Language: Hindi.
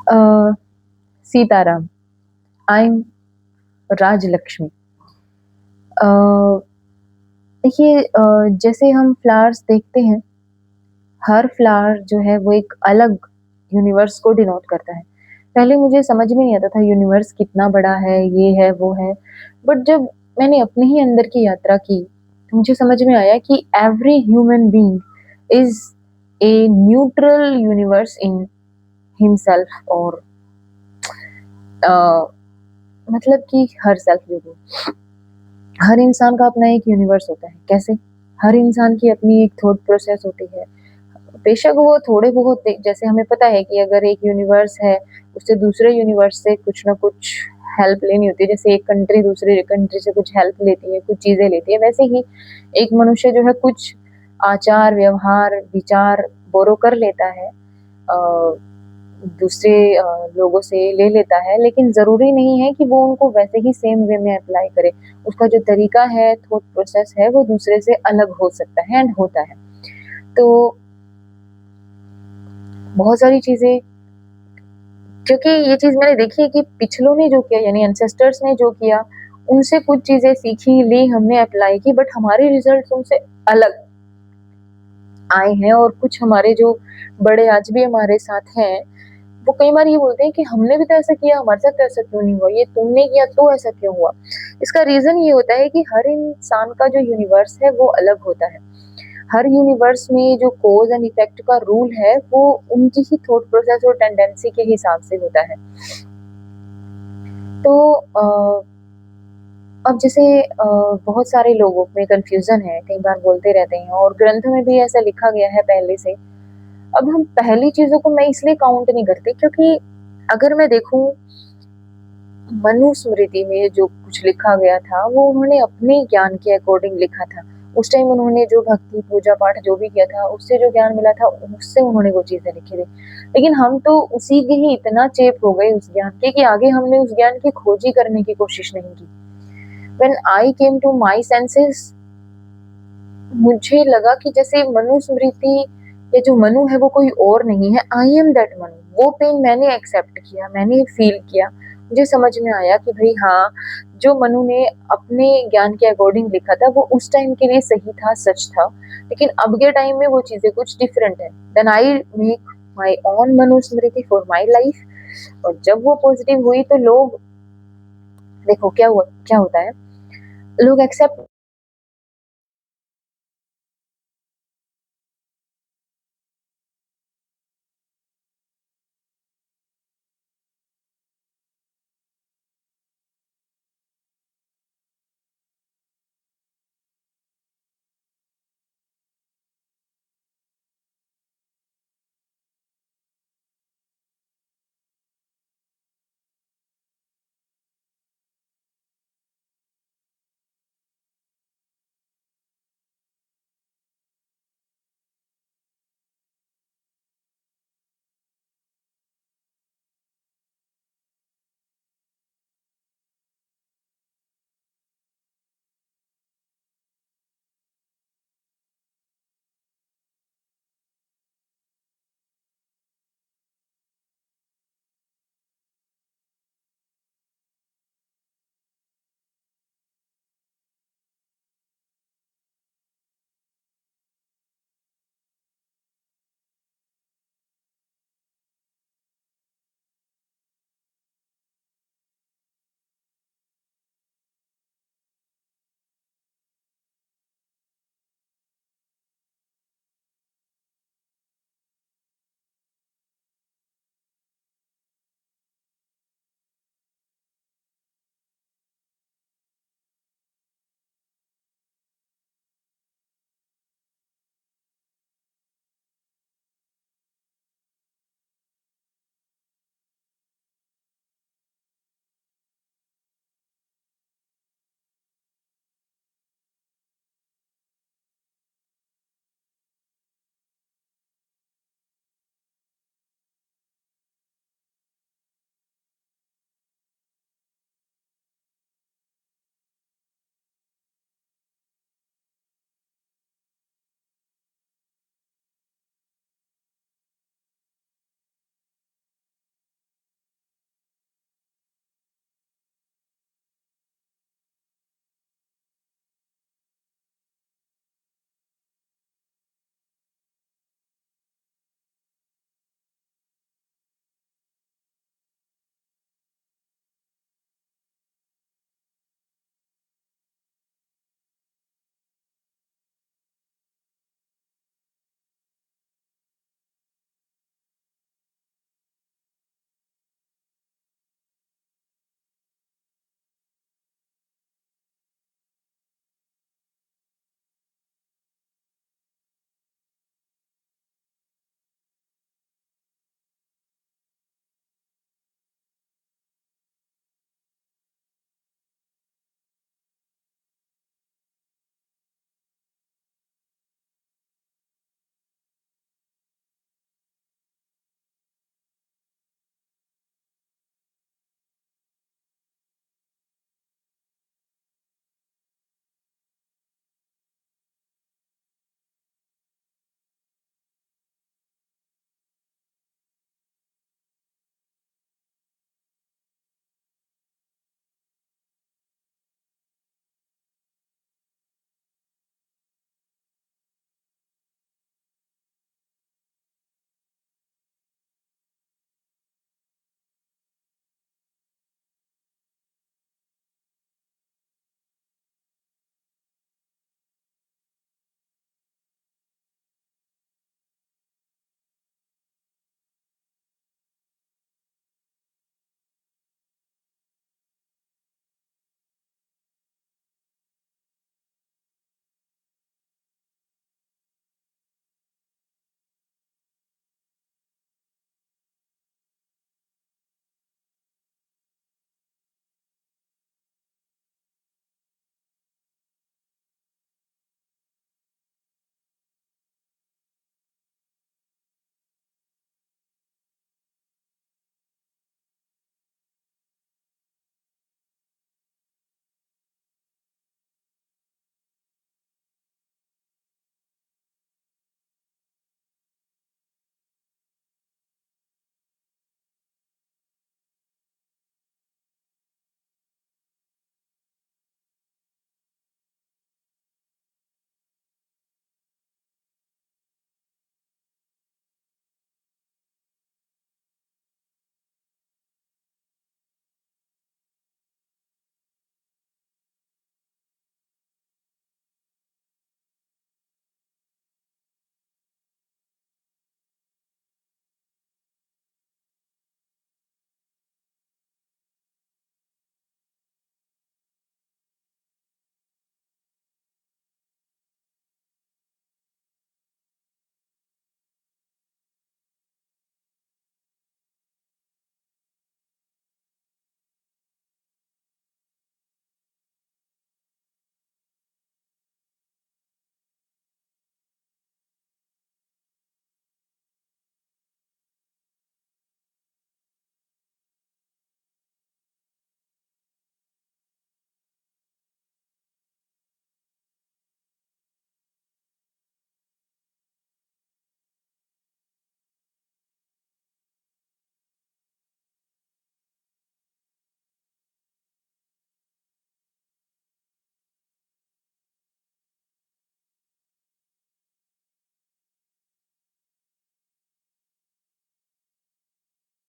A, Sitaram, I am Rajalakshmi. अ, देखिए जैसे हम फ्लावर्स देखते हैं, हर फ्लावर जो है वो एक अलग यूनिवर्स को डिनोट करता है। पहले मुझे समझ में नहीं आता था यूनिवर्स कितना बड़ा है, ये है, वो है। बट जब मैंने अपने ही अंदर की यात्रा की, तो मुझे समझ में आया कि every human being is a neutral universe in himself और अ, मतलब कि हर सेल्फ जो भी हर इंसान का अपना एक यूनिवर्स होता है। कैसे? हर इंसान की अपनी एक थॉट प्रोसेस होती है। बेशक वो थोड़े बहुत जैसे हमें पता है कि अगर एक यूनिवर्स है, उससे दूसरे यूनिवर्स से कुछ ना कुछ हेल्प लेनी होती है। जैसे एक कंट्री दूसरे कंट्री से कुछ हेल्प लेती है, कुछ चीज़ें लेती है, वैसे ही एक मनुष्य जो है कुछ आचार, व्यवहार, विचार बोरो कर लेता है अ, दूसरे लोगों से ले लेता है, लेकिन ज़रूरी नहीं है कि वो उनको वैसे ही सेम वे में अप्लाई करे। उसका जो तरीका है, थॉट प्रोसेस है, वो दूसरे से अलग हो सकता है एंड होता है। तो बहुत सारी चीज़ें क्योंकि ये चीज़ मैंने देखी है कि पिछलों ने जो किया यानी एंसेस्टर्स ने जो किया, उनसे कुछ चीज़ें सीखी, ली, हमने अप्लाई की बट हमारे रिज़ल्ट्स उनसे अलग आए हैं और कुछ हमारे जो बड़े आज भी हमारे साथ हैं, वो कई बार ये बोलते हैं कि हमने भी तो ऐसा किया, हमारे साथ तो ऐसा क्यों नहीं हुआ? ये तुमने किया तो ऐसा क्यों हुआ? इसका रीज़न ये होता है कि हर इंसान का जो यूनिवर्स है वो अलग होता है। हर यूनिवर्स में जो कॉज़ एंड इफ़ेक्ट का रूल है, वो उनकी ही थॉट प्रोसेस और टेंडेंसी के हिसाब से होता है। तो अब जैसे बहुत सारे लोगों में कन्फ्यूज़न है, कई बार बोलते रहते हैं और ग्रंथ में भी ऐसा लिखा गया है पहले से। अब हम पहली चीज़ों को मैं इसलिए काउंट नहीं करती क्योंकि अगर मैं देखूँ मनुस्मृति में जो कुछ लिखा गया था, वो उन्होंने अपने ज्ञान के अकॉर्डिंग लिखा था। उस टाइम उन्होंने जो भक्ति, पूजा-पाठ जो भी किया था, उससे जो ज्ञान मिला था, उससे उन्होंने वो चीज़ें लिखी थी। लेकिन हम तो उसी के ही इतना चेप हो गए उस ज्ञान के कि आगे हमने उस ज्ञान की खोज ही करने की कोशिश नहीं की। When I came to my senses मुझे लगा कि जैसे मनुस्मृति ये जो मनु है वो कोई और नहीं है, आई एम दैट मनु। वो पेन मैंने एक्सेप्ट किया, मैंने फ़ील किया। मुझे समझ में आया कि भई हाँ, जो मनु ने अपने ज्ञान के अकॉर्डिंग लिखा था वो उस टाइम के लिए सही था, सच था। लेकिन अब के टाइम में वो चीज़ें कुछ डिफरेंट है। Then I make my own Manusmriti for my life और जब वो पॉज़िटिव हुई तो लोग देखो क्या होता है, लोग एक्सेप्ट